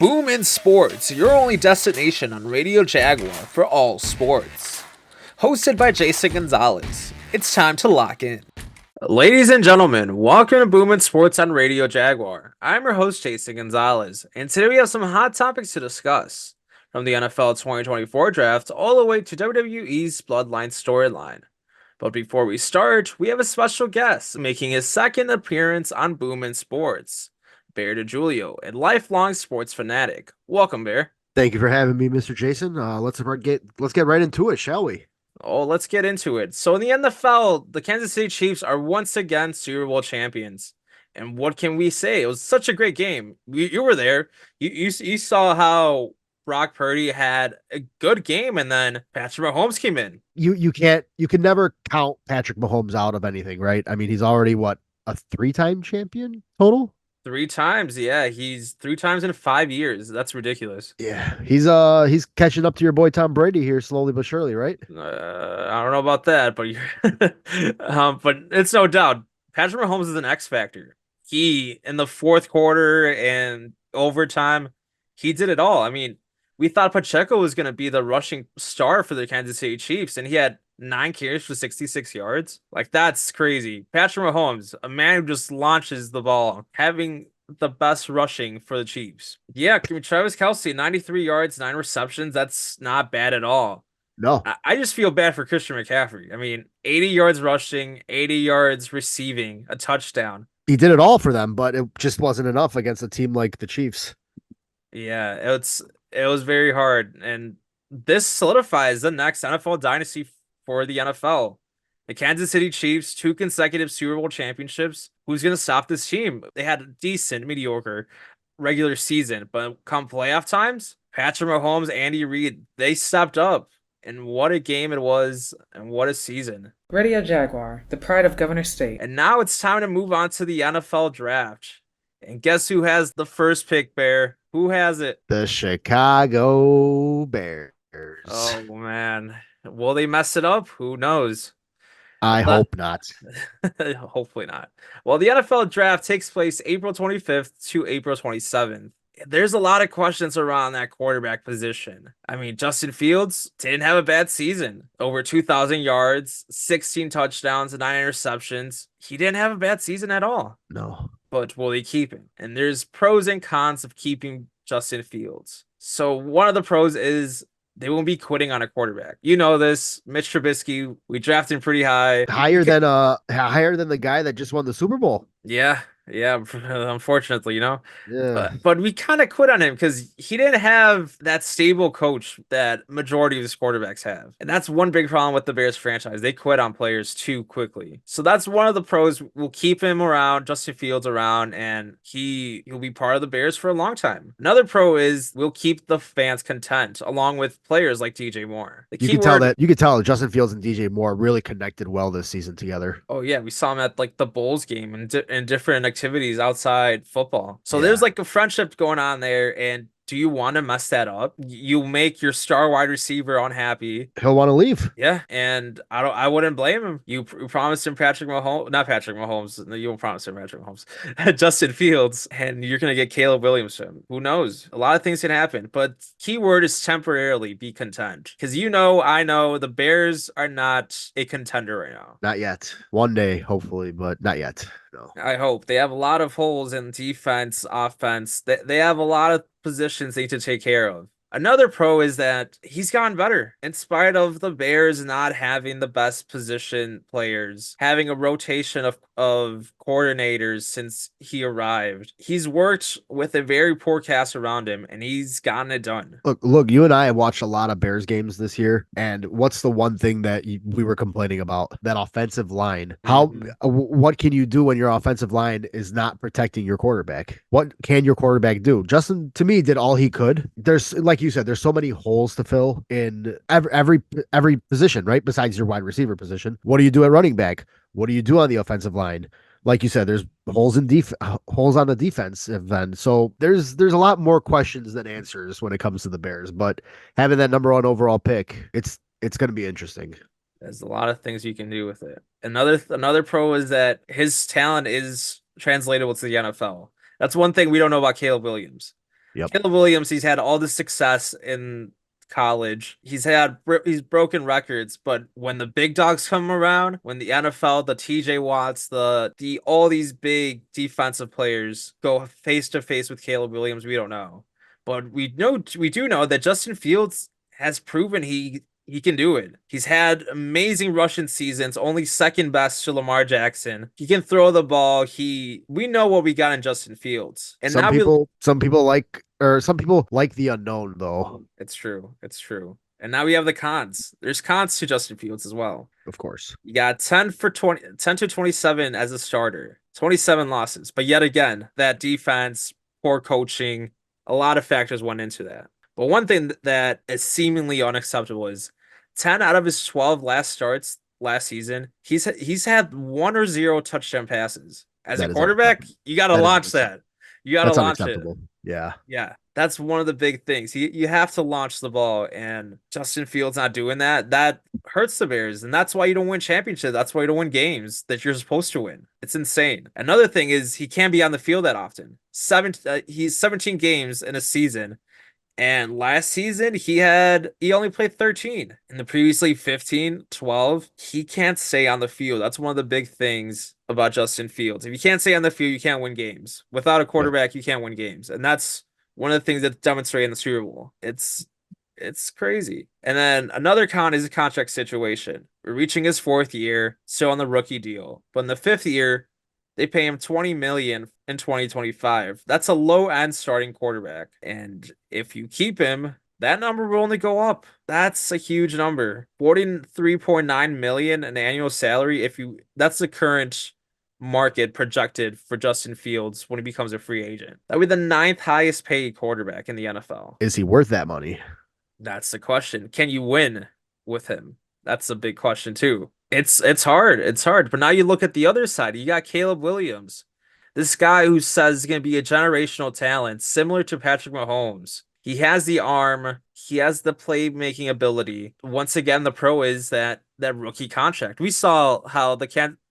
Booomin Sports, your only destination on Radio Jaguar for all sports. Hosted by Jason Gonzalez, it's time to lock in. Ladies and gentlemen, welcome to Booomin Sports on Radio Jaguar. I'm your host, Jason Gonzalez, and today we have some hot topics to discuss, from the NFL 2024 draft all the way to WWE's Bloodline Storyline. But before we start, we have a special guest making his second appearance on Booomin Sports. Bear DiGiulio, a lifelong sports fanatic. Welcome, Bear. Thank you for having me, Mr. Jason. Let's get right into it, shall we? Oh, let's get into it. So in the NFL, the Kansas City Chiefs are once again Super Bowl champions. And what can we say? It was such a great game. You were there. You saw how Brock Purdy had a good game, and then Patrick Mahomes came in. You can never count Patrick Mahomes out of anything, right? I mean, he's already a 3-time champion total? 3 times, yeah. He's 3 times in 5 years. That's ridiculous. Yeah, he's catching up to your boy Tom Brady here, slowly but surely, right? I don't know about that, but but it's no doubt Patrick Mahomes is an X factor. He, in the fourth quarter and overtime, he did it all. I mean, we thought Pacheco was going to be the rushing star for the Kansas City Chiefs, and he had 9 carries for 66 yards. Like, that's crazy. Patrick Mahomes, a man who just launches the ball, having the best rushing for the Chiefs. Yeah, Travis Kelce, 93 yards, 9 receptions. That's not bad at all. No. I just feel bad for Christian McCaffrey. I mean, 80 yards rushing, 80 yards receiving, a touchdown. He did it all for them, but it just wasn't enough against a team like the Chiefs. Yeah, it was very hard, and this solidifies the next NFL dynasty for the NFL. The Kansas City Chiefs, 2 consecutive Super Bowl championships. Who's going to stop this team? They had a decent, mediocre regular season, but come playoff times, Patrick Mahomes, Andy Reid, they stepped up. And what a game it was, and what a season. Radio Jaguar, the pride of Governor State. And now it's time to move on to the NFL draft. And guess who has the first pick, Bear? Who has it? The Chicago Bears. Oh, man. Will they mess it up? Who knows? I hope not. Hopefully not. Well, the NFL draft takes place April 25th to April 27th. There's a lot of questions around that quarterback position. I mean, Justin Fields didn't have a bad season. Over 2,000 yards, 16 touchdowns, 9 interceptions. He didn't have a bad season at all. No. But will they keep him? And there's pros and cons of keeping Justin Fields. So one of the pros is they won't be quitting on a quarterback. You know this, Mitch Trubisky. We drafted him pretty high, higher than the guy that just won the Super Bowl. Yeah, unfortunately, Yeah. But we kind of quit on him because he didn't have that stable coach that majority of his quarterbacks have. And that's one big problem with the Bears franchise. They quit on players too quickly. So that's one of the pros. We'll keep him around, Justin Fields around, and he'll be part of the Bears for a long time. Another pro is we'll keep the fans content, along with players like DJ Moore. You can tell that Justin Fields and DJ Moore really connected well this season together. Oh yeah, we saw him at like the Bulls game and different activities outside football. So there's like a friendship going on there, and do you want to mess that up? You make your star wide receiver unhappy. He'll want to leave. Yeah, and I wouldn't blame him. You promised him not Patrick Mahomes. You won't promise him Patrick Mahomes. Justin Fields, and you're gonna get Caleb Williams from him. Who knows? A lot of things can happen, but keyword is temporarily be content. Because I know the Bears are not a contender right now. Not yet. One day, hopefully, but not yet. No. I hope. They have a lot of holes in defense, offense. They have a lot of positions they need to take care of. Another pro is that he's gotten better in spite of the Bears not having the best position players, having a rotation of coordinators since he arrived. He's worked with a very poor cast around him, and he's gotten it done. Look, you and I have watched a lot of Bears games this year, and what's the one thing that we were complaining about? That offensive line. What can you do when your offensive line is not protecting your quarterback? What can your quarterback do? Justin, to me, did all he could. There's, like you said, there's so many holes to fill in every position, right? Besides your wide receiver position. What do you do at running back? What do you do on the offensive line? Like you said, there's holes on the defensive end. So there's a lot more questions than answers when it comes to the Bears. But having that number 1 overall pick, it's going to be interesting. There's a lot of things you can do with it. Another pro is that his talent is translatable to the NFL. That's one thing we don't know about Caleb Williams. Yep. Caleb Williams, he's had all this success in college. He's broken records, but when the big dogs come around, when the NFL, the TJ Watts, the all these big defensive players go face to face with Caleb Williams, we don't know. But we do know that Justin Fields has proven he can do it. He's had amazing rushing seasons, only second best to Lamar Jackson. He can throw the ball. We know what we got in Justin Fields. And Some now people like the unknown though. it's true. It's true. And now we have the cons. There's cons to Justin Fields as well. Of course. You got 10 to 27 as a starter, 27 losses. But yet again, that defense, poor coaching, a lot of factors went into that. But one thing that is seemingly unacceptable is 10 out of his 12 last starts last season, he's had 1 or 0 touchdown passes. As a quarterback, you got to launch that. You got to launch it. Yeah. Yeah. That's one of the big things. You have to launch the ball, and Justin Fields not doing that. That hurts the Bears, and that's why you don't win championships. That's why you don't win games that you're supposed to win. It's insane. Another thing is he can't be on the field that often. He's 17 games in a season, and last season he only played 13. In the previously 15, 12, he can't stay on the field. That's one of the big things about Justin Fields. If you can't stay on the field, you can't win games. Without a quarterback, you can't win games. And that's one of the things that's demonstrated in the Super Bowl. It's crazy. And then another con is a contract situation. We're reaching his 4th year, still on the rookie deal. But in the 5th year, they pay him $20 million in 2025. That's a low-end starting quarterback. And if you keep him, that number will only go up. That's a huge number. $43.9 million in annual salary. That's the current market projected for Justin Fields when he becomes a free agent. That would be the 9th highest paid quarterback in the NFL. Is he worth that money? That's the question. Can you win with him? That's a big question too. It's hard. It's hard. But now you look at the other side. You got Caleb Williams, this guy who says he's going to be a generational talent, similar to Patrick Mahomes. He has the arm. He has the playmaking ability. Once again, the pro is that rookie contract. We saw how the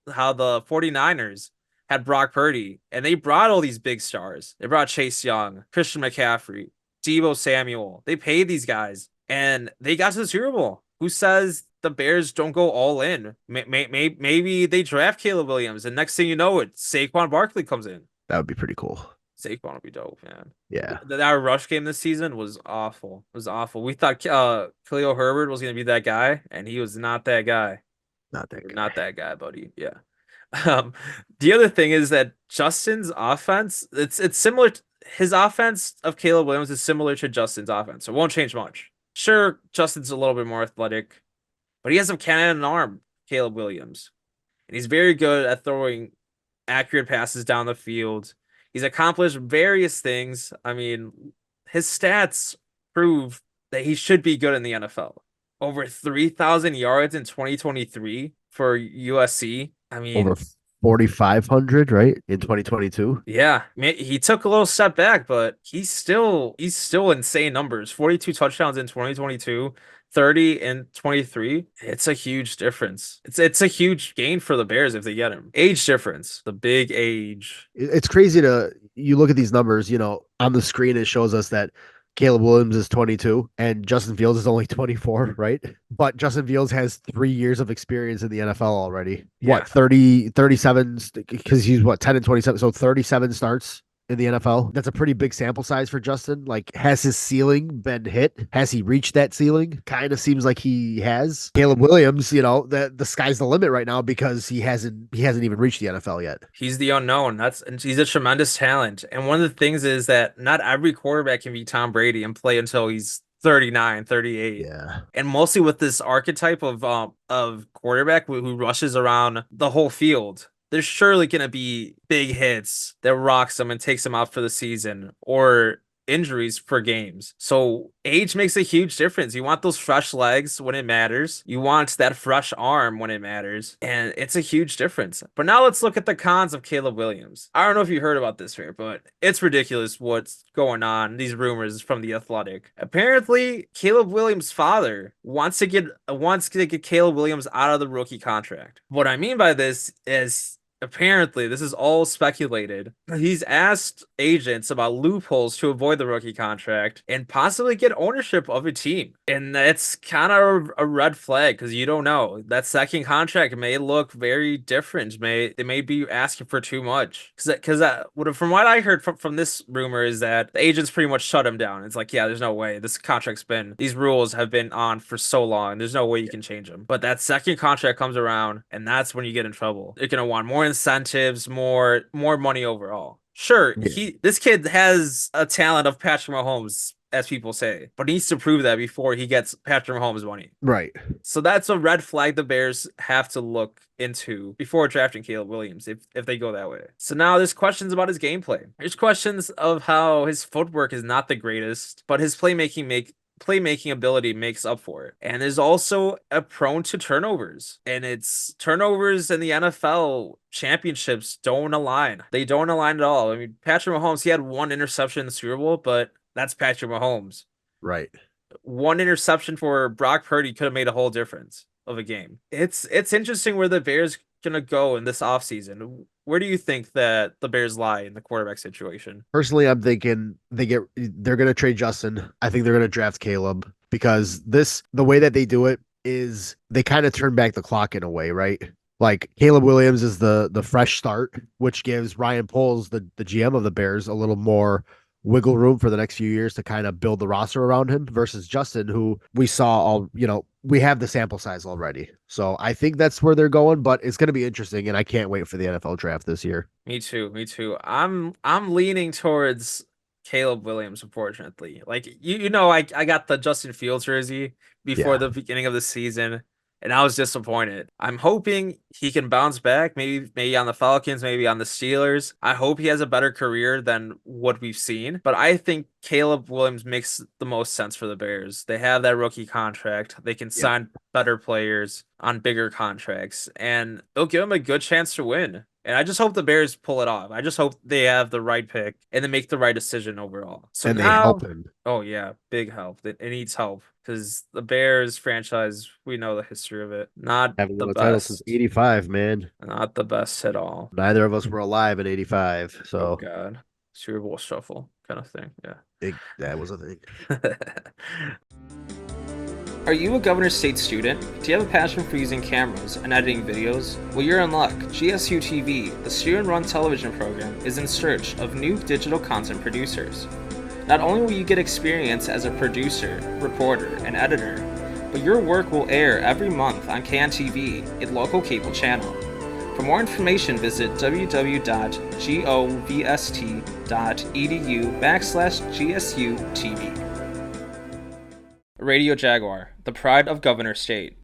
49ers had Brock Purdy, and they brought all these big stars. They brought Chase Young, Christian McCaffrey, Deebo Samuel. They paid these guys, and they got to the Super Bowl. Who says the Bears don't go all in? Maybe they draft Caleb Williams, and next thing you know, Saquon Barkley comes in. That would be pretty cool. Saquon would be dope, man. Yeah. Our rush game this season was awful. It was awful. We thought Khalil Herbert was going to be that guy, and he was not that guy. Not that guy. Not that guy, buddy. Yeah. The other thing is that Justin's offense, it's similar to, his offense of Caleb Williams is similar to Justin's offense. So it won't change much. Sure, Justin's a little bit more athletic, but he has a cannon and arm, Caleb Williams. And he's very good at throwing accurate passes down the field. He's accomplished various things. I mean, his stats prove that he should be good in the NFL. Over 3,000 yards in 2023 for USC. I mean, over 4,500, right, in 2022. Yeah, he took a little step back, but he's still insane numbers. 42 touchdowns in 2022, 30 in 23. It's a huge difference. It's a huge gain for the Bears if they get him. Age difference, the big age. It's crazy you look at these numbers. On the screen it shows us that Caleb Williams is 22 and Justin Fields is only 24, right? But Justin Fields has 3 years of experience in the NFL already. Yeah. 37, because he's 10 and 27, so 37 starts in the NFL. That's a pretty big sample size for Justin. Like, has his ceiling been hit? Has he reached that ceiling? Kind of seems like he has. Caleb Williams, the sky's the limit right now because he hasn't even reached the NFL yet. He's the unknown. And he's a tremendous talent. And one of the things is that not every quarterback can be Tom Brady and play until he's 39, 38. Yeah. And mostly with this archetype of quarterback who rushes around the whole field. There's surely going to be big hits that rocks them and takes them out for the season, or injuries for games. So age makes a huge difference. You want those fresh legs when it matters. You want that fresh arm when it matters. And it's a huge difference. But now let's look at the cons of Caleb Williams. I don't know if you heard about this here, but it's ridiculous what's going on. These rumors from The Athletic. Apparently, Caleb Williams' father wants to get Caleb Williams out of the rookie contract. What I mean by this is apparently this is all speculated. He's asked agents about loopholes to avoid the rookie contract and possibly get ownership of a team. And that's kind of a red flag because you don't know. That second contract may look very different. They may be asking for too much. Because from what I heard from this rumor is that the agents pretty much shut him down. It's like, yeah, there's no way. These rules have been on for so long. There's no way you can change them. But that second contract comes around, and that's when you get in trouble. You're gonna want more incentives, more money overall. Sure, this kid has a talent of Patrick Mahomes, as people say, but he needs to prove that before he gets Patrick Mahomes money. Right. So that's a red flag the Bears have to look into before drafting Caleb Williams if they go that way. So now there's questions about his gameplay. There's questions of how his footwork is not the greatest, but his playmaking ability makes up for it. And is also prone to turnovers. And it's turnovers in the NFL championships don't align. They don't align at all. I mean, Patrick Mahomes, he had one interception in the Super Bowl, but that's Patrick Mahomes. Right. One interception for Brock Purdy could have made a whole difference of a game. It's interesting where the Bears gonna go in this offseason. Where do you think that the Bears lie in the quarterback situation? Personally, I'm thinking they're gonna trade Justin. I think they're gonna draft Caleb because the way that they do it is they kind of turn back the clock in a way, right? Like Caleb Williams is the fresh start, which gives Ryan Poles, the GM of the Bears, a little more wiggle room for the next few years to kind of build the roster around him versus Justin, who we saw we have the sample size already. So I think that's where they're going, but it's going to be interesting and I can't wait for the NFL draft this year. Me too. I'm leaning towards Caleb Williams, unfortunately. Like I got the Justin Fields jersey before the beginning of the season. And I was disappointed. I'm hoping he can bounce back, maybe on the Falcons, maybe on the Steelers. I hope he has a better career than what we've seen. But I think Caleb Williams makes the most sense for the Bears. They have that rookie contract. They can sign better players on bigger contracts. And it'll give them a good chance to win. And I just hope the Bears pull it off. I just hope they have the right pick and they make the right decision overall. So and they help him. Oh, yeah. Big help. It needs help. Because the Bears franchise, we know the history of it. Not having the won a best. Title since 85, man. Not the best at all. Neither of us were alive in 85. So oh God. Super Bowl shuffle kind of thing. Yeah. That was a thing. Are you a Governor State student? Do you have a passion for using cameras and editing videos? Well, you're in luck. GSU TV, the student-run television program, is in search of new digital content producers. Not only will you get experience as a producer, reporter, and editor, but your work will air every month on KNTV, a local cable channel. For more information, visit www.govst.edu/GSU-TV. Radio Jaguar, the pride of Governor State.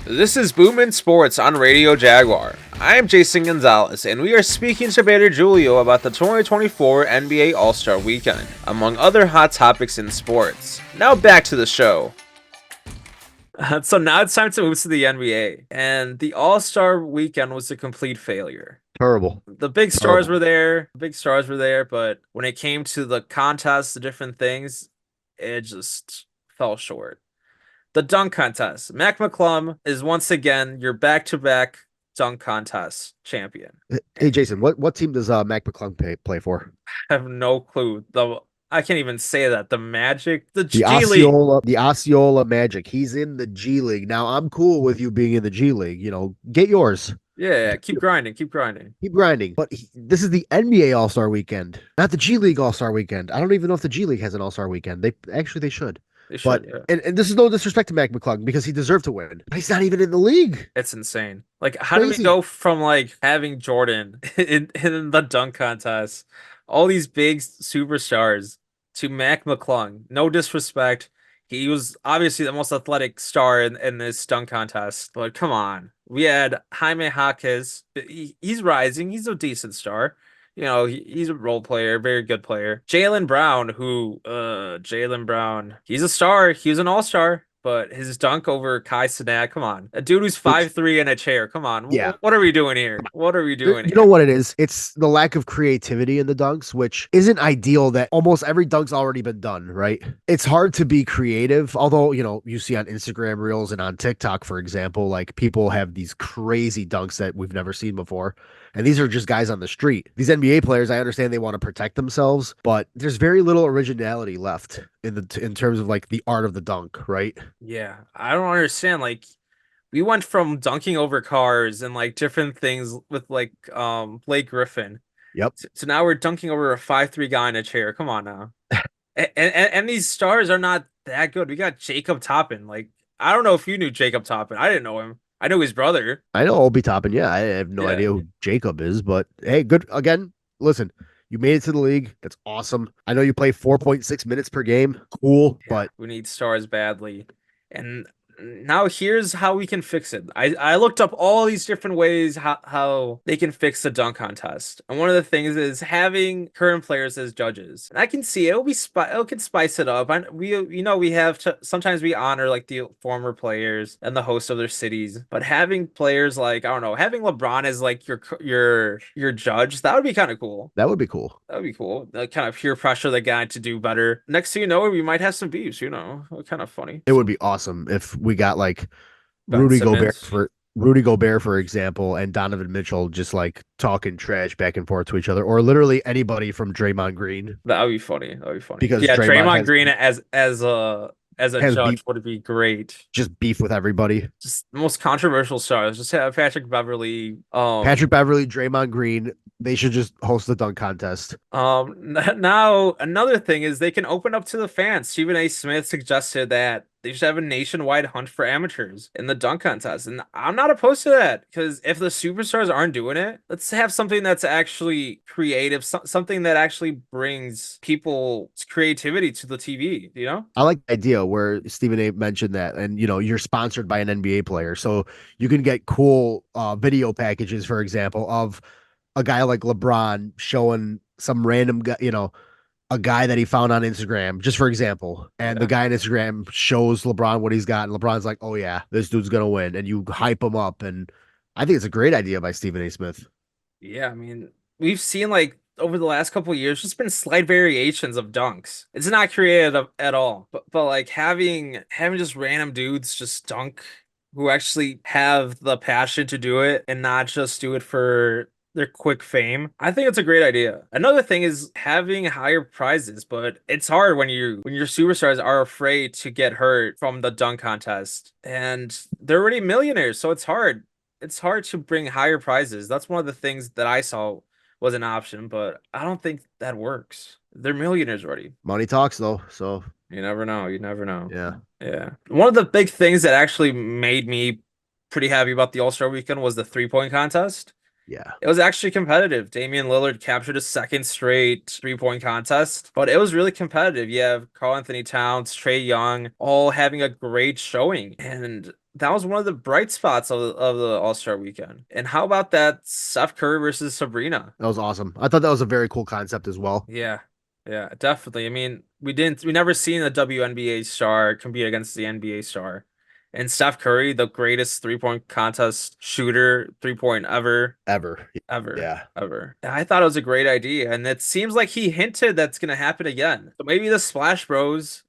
This is Booomin Sports on Radio Jaguar. I am Jason Gonzalez, and we are speaking to Bear DiGiulio about the 2024 NBA All-Star Weekend, among other hot topics in sports. Now back to the show. So now it's time to move to the NBA, and the All-Star Weekend was a complete failure. Terrible. The big stars were there, but when it came to the contests, the different things, it just fell short. The dunk contest. Mac McClung is once again your back-to-back dunk contest champion. Hey, Jason, what team does Mac McClung play for? I have no clue. I can't even say that. The Magic, the G Osceola, League. The Osceola Magic. He's in the G League. Now, I'm cool with you being in the G League. Get yours. Yeah, keep grinding. Keep grinding. But this is the NBA All-Star Weekend, not the G League All-Star Weekend. I don't even know if the G League has an All-Star Weekend. They should. But and this is no disrespect to Mac McClung because he deserved to win. But he's not even in the league. It's insane. Like, how do we go from like having Jordan in the dunk contest, all these big superstars, to Mac McClung? No disrespect. He was obviously the most athletic star in this dunk contest. But come on. We had Jaime Jaquez. He's rising. He's a decent star. He's a role player, very good player. Jaylen Brown, he's a star. He was an all-star, but his dunk over Kai Cenat, come on. A dude who's 5'3" in a chair, come on. Yeah. What are we doing here? You know what it is? It's the lack of creativity in the dunks, which isn't ideal that almost every dunk's already been done, right? It's hard to be creative, although, you see on Instagram Reels and on TikTok, for example, like people have these crazy dunks that we've never seen before. And these are just guys on the street. These NBA players, I understand they want to protect themselves, but there's very little originality left in terms of like the art of the dunk, right? Yeah, I don't understand. Like, we went from dunking over cars and like different things with like Blake Griffin Yep. to now we're dunking over a 5'3" guy in a chair. Come on now. And these stars are not that good. We got Jacob Toppin. Like, I don't know if you knew Jacob Toppin. I didn't know him. I know his brother. I know Obi Toppin. Yeah, I have no Yeah. idea who Jacob is, but hey, good. Again, listen, you made it to the league. That's awesome. I know you play 4.6 minutes per game. Cool, Yeah, but we need stars badly. And now here's how we can fix it. I looked up all these different ways how they can fix the dunk contest. And one of the things is having current players as judges. And I can see it can spice it up. We have to sometimes we honor like the former players and the hosts of their cities, but having players like I don't know, having LeBron as like your judge, that would be kind of cool. that would be cool. That would be cool. Kind of peer pressure the guy to do better. Next thing you know, we might have some beefs, Kind of funny. It would be awesome if we got like Ben Simmons. Rudy Gobert, for example, and Donovan Mitchell just like talking trash back and forth to each other, or literally anybody from Draymond Green. That would be funny. That would be funny. Because Yeah, Draymond Draymond Green as a has judge beef, would be great. just beef with everybody. Just the most controversial stars. Just have Patrick Beverly. Patrick Beverly, Draymond Green, they should just host the dunk contest. Now another thing is they can open up to the fans. Stephen A. Smith suggested that they should have a nationwide hunt for amateurs in the dunk contest. And I'm not opposed to that because if the superstars aren't doing it, let's have something that's actually creative, something that actually brings people's creativity to the TV. I like the idea where Stephen A mentioned that, and you're sponsored by an NBA player, so you can get cool video packages, for example, of a guy like LeBron showing some random guy, a guy that he found on Instagram, just for example, and the guy on Instagram shows LeBron what he's got, and LeBron's like, "Oh yeah, this dude's gonna win," and you hype him up, and I think it's a great idea by Stephen A. Smith. Yeah, I mean, we've seen like over the last couple of years, just been slight variations of dunks. It's not creative at all, but like having just random dudes just dunk who actually have the passion to do it and not just do it for their quick fame. I think it's a great idea. Another thing is having higher prizes, but it's hard when your superstars are afraid to get hurt from the dunk contest. And they're already millionaires, so it's hard. It's hard to bring higher prizes. That's one of the things that I saw was an option, but I don't think that works. They're millionaires already. Money talks though, so You never know. You never know. yeah. Yeah. One of the big things that actually made me pretty happy about the All-Star weekend was the three-point contest. Yeah. It was actually competitive. Damian Lillard captured a second straight three-point contest, but it was really competitive. You have Karl Anthony Towns, Trae Young, all having a great showing. And that was one of the bright spots of the All-Star weekend. And how about that Steph Curry versus Sabrina? That was awesome. I thought that was a very cool concept as well. Yeah. Yeah, definitely. I mean, we never seen a WNBA star compete against the NBA star. And Steph Curry, the greatest three-point contest shooter, three-point ever. Ever. Ever. Yeah. Ever. I thought it was a great idea. And it seems like he hinted that's going to happen again. So maybe the Splash Bros,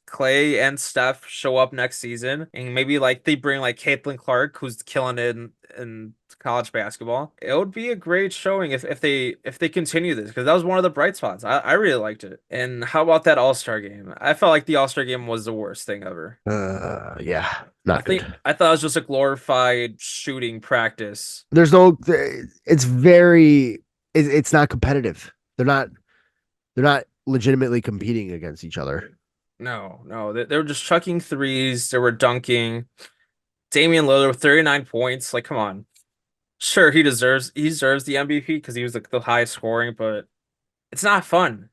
Clay and Steph, show up next season. And maybe like they bring like Caitlin Clark, who's killing it in college basketball. It would be a great showing if they continue this, because that was one of the bright spots. I really liked it. And how about that All-Star game? I felt like the All-Star game was the worst thing ever. Yeah, not good. I thought it was just a glorified shooting practice. There's no. It's not competitive. They're not legitimately competing against each other. No, they were just chucking threes. They were dunking. Damian Lillard with 39 points. Like, come on. Sure, he deserves the MVP because he was like the highest scoring, but it's not fun.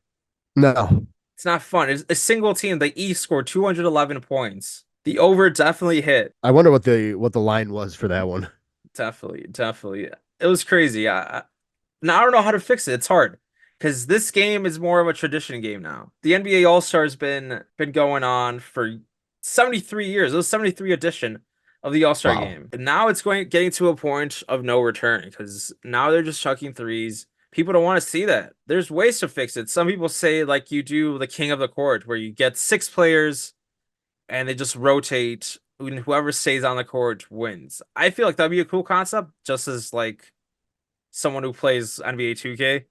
No, It's not fun. It's a single team. The East scored 211 points. The over definitely hit. I wonder what the line was for that one. Definitely. It was crazy. Now I don't know how to fix it. It's hard because this game is more of a tradition game now. The NBA All-Star's been going on for 73 years. It was 73 edition of the All-Star game. And now it's getting to a point of no return because now they're just chucking threes. People don't want to see that. There's ways to fix it. Some people say like you do the king of the court where you get 6 players and they just rotate and whoever stays on the court wins. I feel like that'd be a cool concept just as like someone who plays NBA 2K.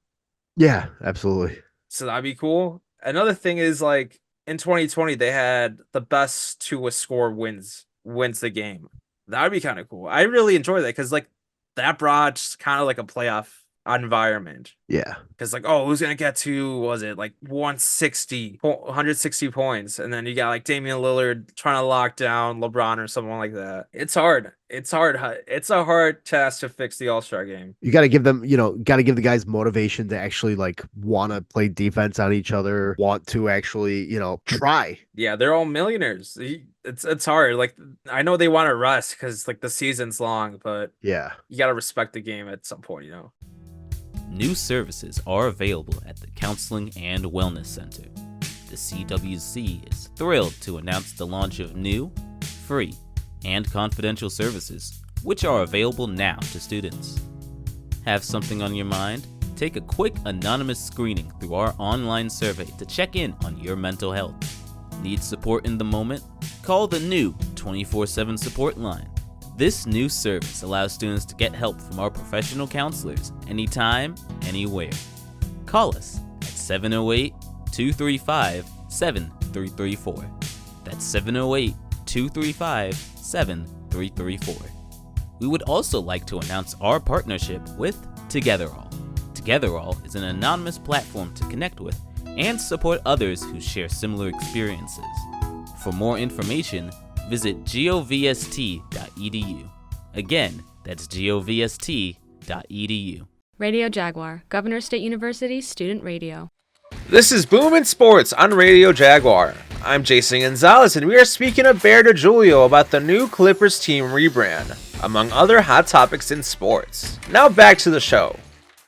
Yeah, absolutely. So that'd be cool. Another thing is like in 2020 they had the best to a score wins the game. That'd be kind of cool. I really enjoy that because like that brought kind of like a playoff environment. Yeah. Because like, oh, who's gonna get to, what was it like 160 points, and then you got like Damian Lillard trying to lock down LeBron or someone like that. It's hard. It's hard. It's a hard task to fix the All-Star game. You got to give them, got to give the guys motivation to actually like want to play defense on each other, want to actually, try. Yeah, they're all millionaires. It's hard. Like I know they want to rest because like the season's long, but Yeah. you gotta respect the game at some point, New services are available at the Counseling and Wellness Center. The CWC is thrilled to announce the launch of new, free, and confidential services, which are available now to students. Have something on your mind? Take a quick anonymous screening through our online survey to check in on your mental health. Need support in the moment? Call the new 24/7 support line. This new service allows students to get help from our professional counselors anytime, anywhere. Call us at 708-235-7334. That's 708-235-7334. We would also like to announce our partnership with Togetherall. Togetherall is an anonymous platform to connect with and support others who share similar experiences. For more information, visit govst.edu. Again, that's govst.edu. Radio Jaguar, Governor State University Student Radio. This is Booomin Sports on Radio Jaguar. I'm Jason Gonzalez, and we are speaking of Bear DiGiulio about the new Clippers team rebrand, among other hot topics in sports. Now back to the show.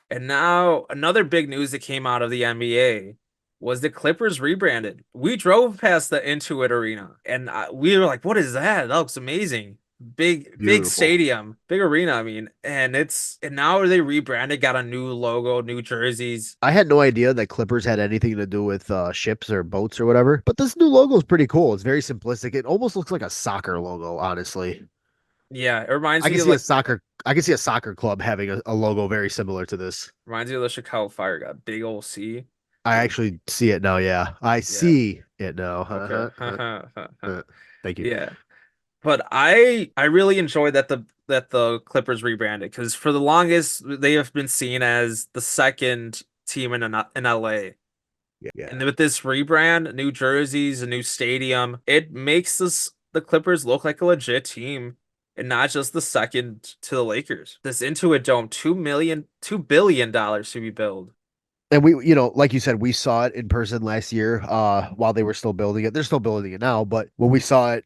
And now another big news that came out of the NBA was the Clippers rebranded. We drove past the Intuit Arena, and we were like, "What is that? That looks amazing! Big stadium, big arena. I mean, and now they rebranded, got a new logo, new jerseys. I had no idea that Clippers had anything to do with ships or boats or whatever, but this new logo is pretty cool. It's very simplistic. It almost looks like a soccer logo, honestly. Yeah, it reminds I me can of see like, I can see a soccer club having a logo very similar to this. reminds me of the Chicago Fire. Got a big old C. I actually see it now. Yeah, I see it now. Okay. Thank you. Yeah. But I really enjoyed that the Clippers rebranded, because for the longest they have been seen as the second team in LA. Yeah. And with this rebrand, new jerseys, a new stadium, it makes the Clippers look like a legit team and not just the second to the Lakers. This Intuit Dome, $2 billion to be built. And we, like you said, we saw it in person last year while they were still building it. They're still building it now, but when we saw it,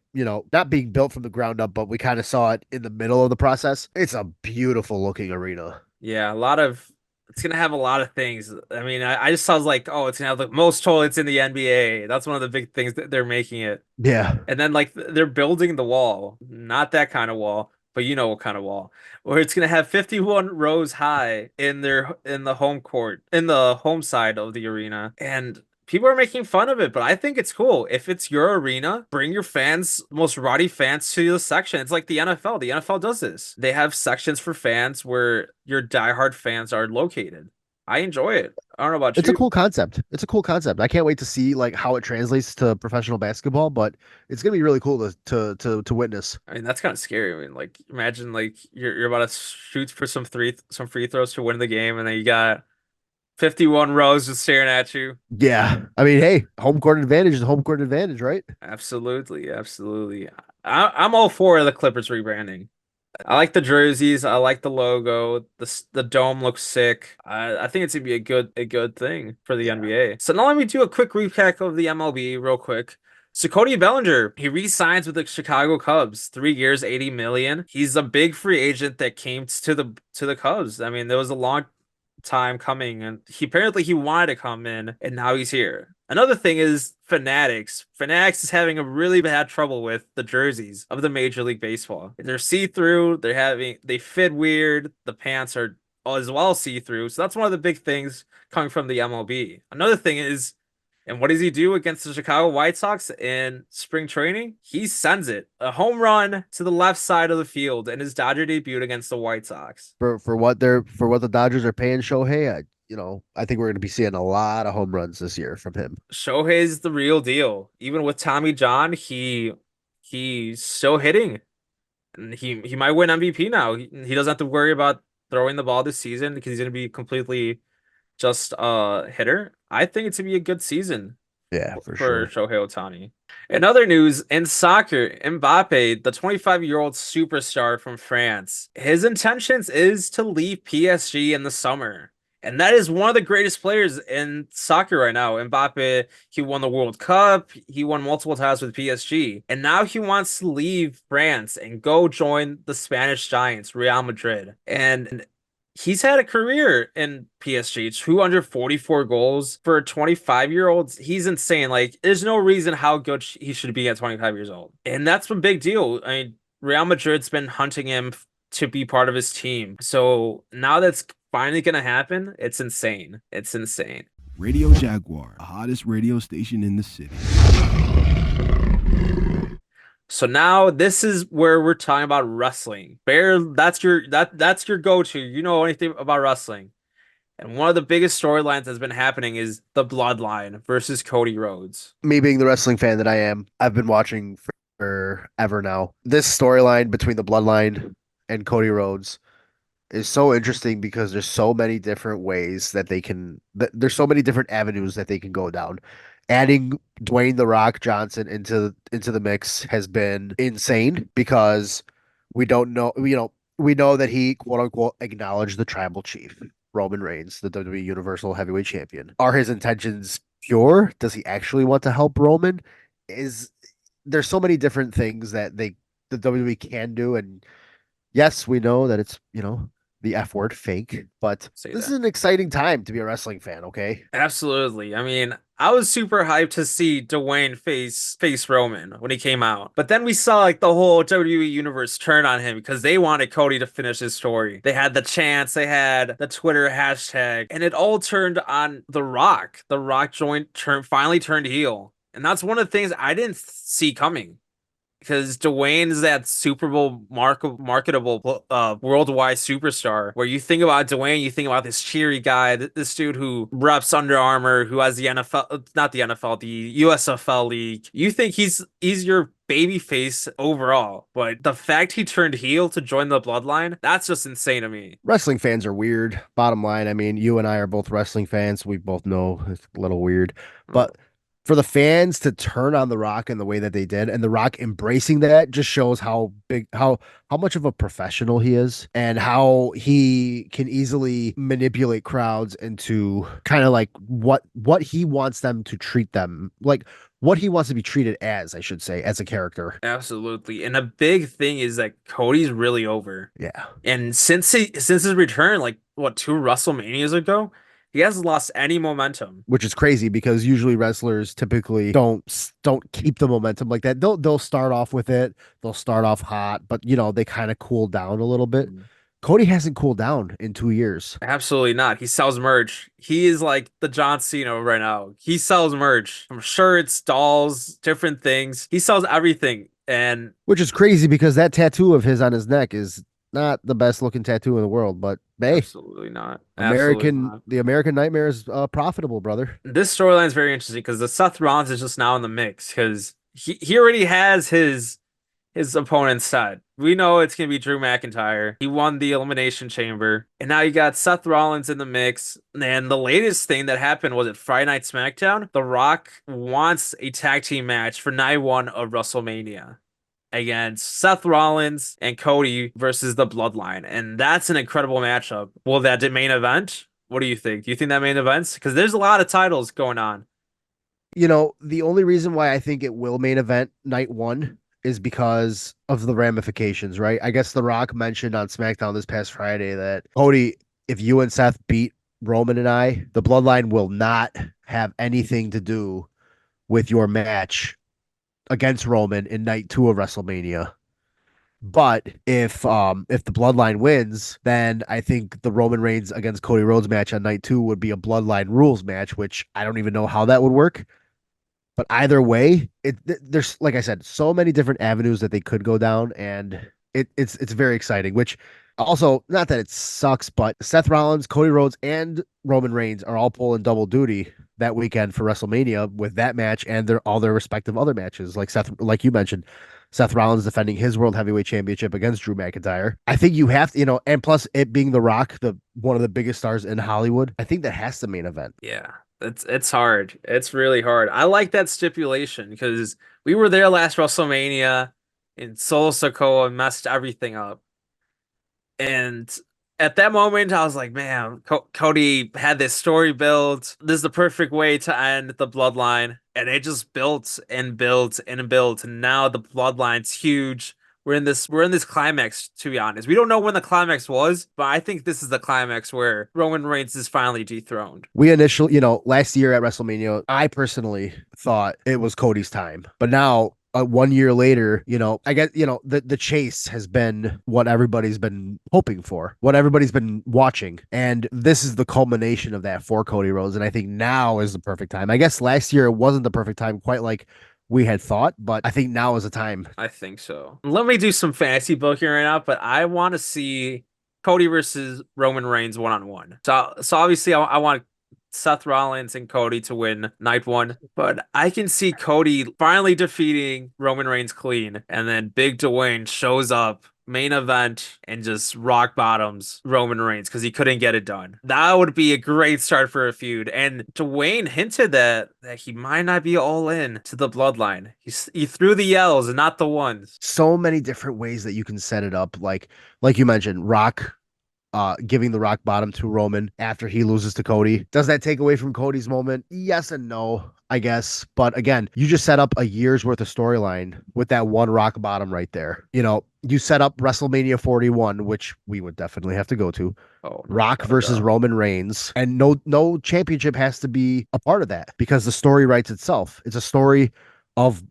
not being built from the ground up, but we kind of saw it in the middle of the process. It's a beautiful looking arena. Yeah, it's going to have a lot of things. I mean, I just was like, oh, it's going to have the most toilets in the NBA. That's one of the big things that they're making it. Yeah. And then like they're building the wall, not that kind of wall, but you know what kind of wall, where it's going to have 51 rows high in the home court, in the home side of the arena. And people are making fun of it, but I think it's cool. If it's your arena, bring your fans, most rowdy fans, to the section. It's like the NFL. The NFL does this. They have sections for fans where your diehard fans are located. I enjoy it. I don't know about you. It's a cool concept. I can't wait to see like how it translates to professional basketball, but it's gonna be really cool to witness. I mean, that's kind of scary. I mean, like imagine like you're about to shoot for some free throws to win the game, and then you got 51 rows just staring at you. Yeah. I mean, hey, home court advantage is home court advantage, right? Absolutely. I'm all for the Clippers rebranding. I like the jerseys. I like the logo. The dome looks sick. I think it's gonna be a good thing for the NBA. So now let me do a quick recap of the MLB real quick. So Cody Bellinger, he re-signs with the Chicago Cubs, 3 years, $80 million. He's a big free agent that came to the Cubs. I mean, there was a long time coming, and he wanted to come in, and now he's here. Another thing is Fanatics. Fanatics is having a really bad trouble with the jerseys of the Major League Baseball. They're see-through. They fit weird. The pants are as well see-through. So that's one of the big things coming from the MLB. Another thing is And what does he do against the Chicago White Sox in spring training? He sends it. A home run to the left side of the field in his Dodger debut against the White Sox. For what the Dodgers are paying Shohei, I think we're going to be seeing a lot of home runs this year from him. Shohei's the real deal. Even with Tommy John, he's still hitting. And he might win MVP now. He doesn't have to worry about throwing the ball this season because he's going to be completely just a hitter. I think it's going to be a good season. Yeah, for sure. Shohei Ohtani. In other news, in soccer, Mbappe, the 25-year-old superstar from France, his intentions is to leave PSG in the summer. And that is one of the greatest players in soccer right now. Mbappe, he won the World Cup. He won multiple titles with PSG. And now he wants to leave France and go join the Spanish Giants, Real Madrid. And he's had a career in PSG, 244 goals for a 25-year-old. He's insane. Like, there's no reason how good he should be at 25 years old. And that's a big deal. I mean, Real Madrid's been hunting him to be part of his team. So now that's finally going to happen. It's insane. It's insane. Radio Jaguar, the hottest radio station in the city. So now this is where we're talking about wrestling. Bear, that's your go-to. You know anything about wrestling. And one of the biggest storylines that's been happening is the Bloodline versus Cody Rhodes. Me being the wrestling fan that I am, I've been watching forever now. This storyline between the Bloodline and Cody Rhodes is so interesting because there's so many different ways that there's so many different avenues that they can go down. Adding Dwayne "The Rock" Johnson into the mix has been insane because we know that he quote unquote acknowledged the tribal chief, Roman Reigns, the WWE Universal Heavyweight Champion. Are his intentions pure? Does he actually want to help Roman? There's so many different things that the WWE can do, and yes, we know that it's the F word, fake, but this is an exciting time to be a wrestling fan, okay? Absolutely. I mean, I was super hyped to see Dwayne face Roman when he came out. But then we saw like the whole WWE universe turn on him because they wanted Cody to finish his story. They had the chants, they had the Twitter hashtag, and it all turned on The Rock. The Rock finally turned heel. And that's one of the things I didn't see coming. Because Dwayne is that Super Bowl marketable worldwide superstar. Where you think about Dwayne, you think about this cheery guy, this dude who reps Under Armour, who has the NFL, not the NFL, the USFL league. You think he's your babyface overall, but the fact he turned heel to join the Bloodline, that's just insane to me. Wrestling fans are weird. Bottom line, I mean, you and I are both wrestling fans. We both know it's a little weird, but for the fans to turn on The Rock in the way that they did, and The Rock embracing that, just shows how much of a professional he is, and how he can easily manipulate crowds into kind of like what he wants them to treat them, like what he wants to be treated as, I should say, as a character. Absolutely. And a big thing is that Cody's really over. Yeah. And since his return, like 2 WrestleManias ago, he hasn't lost any momentum, which is crazy because usually wrestlers typically don't keep the momentum like that. They'll start off with it. They'll start off hot, but they kind of cool down a little bit. Cody hasn't cooled down in 2 years. Absolutely not. He sells merch. He is like the John Cena right now. He sells merch from shirts, dolls, different things. He sells everything. And which is crazy because that tattoo of his on his neck is not the best looking tattoo in the world, but hey, absolutely not. The American Nightmare is profitable, brother. This storyline is very interesting because the Seth Rollins is just now in the mix because he already has his opponent set. We know it's gonna be Drew McIntyre. He won the Elimination Chamber, and now you got Seth Rollins in the mix. And the latest thing that happened was at Friday Night SmackDown. The Rock wants a tag team match for night 1 of WrestleMania against Seth Rollins and Cody versus the Bloodline. And that's an incredible matchup. Will that main event? What do you think? Do you think that main events? Because there's a lot of titles going on. The only reason why I think it will main event night 1 is because of the ramifications, right? I guess The Rock mentioned on SmackDown this past Friday that, Cody, if you and Seth beat Roman and I, the Bloodline will not have anything to do with your match against Roman in night 2 of WrestleMania. But if the Bloodline wins, then I think the Roman Reigns against Cody Rhodes match on night 2 would be a Bloodline rules match, which I don't even know how that would work. But either way, there's, like I said, so many different avenues that they could go down, and it's very exciting. Which also, not that it sucks, but Seth Rollins, Cody Rhodes, and Roman Reigns are all pulling double duty that weekend for WrestleMania with that match and all their respective other matches. Like you mentioned, Seth Rollins defending his World Heavyweight Championship against Drew McIntyre. I think you have to, and plus it being The Rock, one of the biggest stars in Hollywood, I think that has to main event. Yeah, it's hard. It's really hard. I like that stipulation because we were there last WrestleMania and Solo Sikoa messed everything up. And at that moment, I was like, man, Cody had this story built. This is the perfect way to end the bloodline. And it just built and built and built. And now the bloodline's huge. We're in this climax, to be honest. We don't know when the climax was, but I think this is the climax where Roman Reigns is finally dethroned. We initially, last year at WrestleMania, I personally thought it was Cody's time. But now, 1 year later, I guess, the chase has been what everybody's been hoping for, what everybody's been watching. And this is the culmination of that for Cody Rhodes. And I think now is the perfect time. I guess last year it wasn't the perfect time, quite like we had thought, but I think now is the time. I think so. Let me do some fantasy booking right now, but I want to see Cody versus Roman Reigns one-on-one. So obviously I want Seth Rollins and Cody to win night one, but I can see Cody finally defeating Roman Reigns clean, and then Big Dwayne shows up main event and just rock bottoms Roman Reigns because he couldn't get it done. That would be a great start for a feud. And Dwayne hinted that he might not be all in to the bloodline. He threw the yells and not the ones. So many different ways that you can set it up, like you mentioned, Rock giving the rock bottom to Roman after he loses to Cody. Does that take away from Cody's moment? Yes and no, I guess. But again, you just set up a year's worth of storyline with that one rock bottom right there. You set up WrestleMania 41, which we would definitely have to go to. Rock versus Roman Reigns, and no championship has to be a part of that because the story writes itself. It's a story of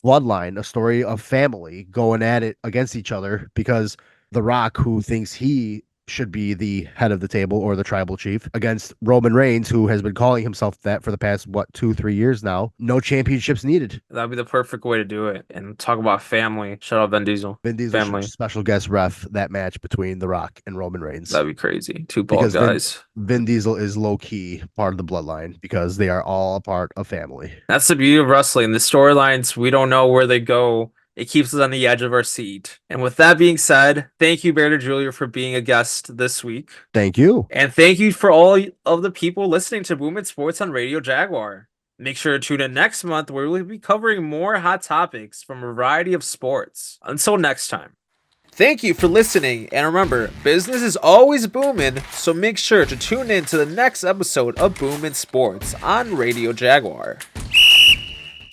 bloodline, a story of family going at it against each other because The Rock, who thinks he should be the head of the table or the tribal chief, against Roman Reigns, who has been calling himself that for the past 2-3 years now. No championships needed. That'd be the perfect way to do it. And talk about family. Shout out Vin Diesel. Vin Diesel family. Special guest ref that match between The Rock and Roman Reigns. That'd be crazy. Two bald guys. Vin Diesel is low key part of the bloodline because they are all a part of family. That's the beauty of wrestling. The storylines, we don't know where they go. It keeps us on the edge of our seat. And with that being said, thank you, Bear DiGiulio, for being a guest this week. Thank you. And thank you for all of the people listening to Booomin Sports on Radio Jaguar. Make sure to tune in next month where we'll be covering more hot topics from a variety of sports. Until next time. Thank you for listening. And remember, business is always booming, so make sure to tune in to the next episode of Booomin Sports on Radio Jaguar.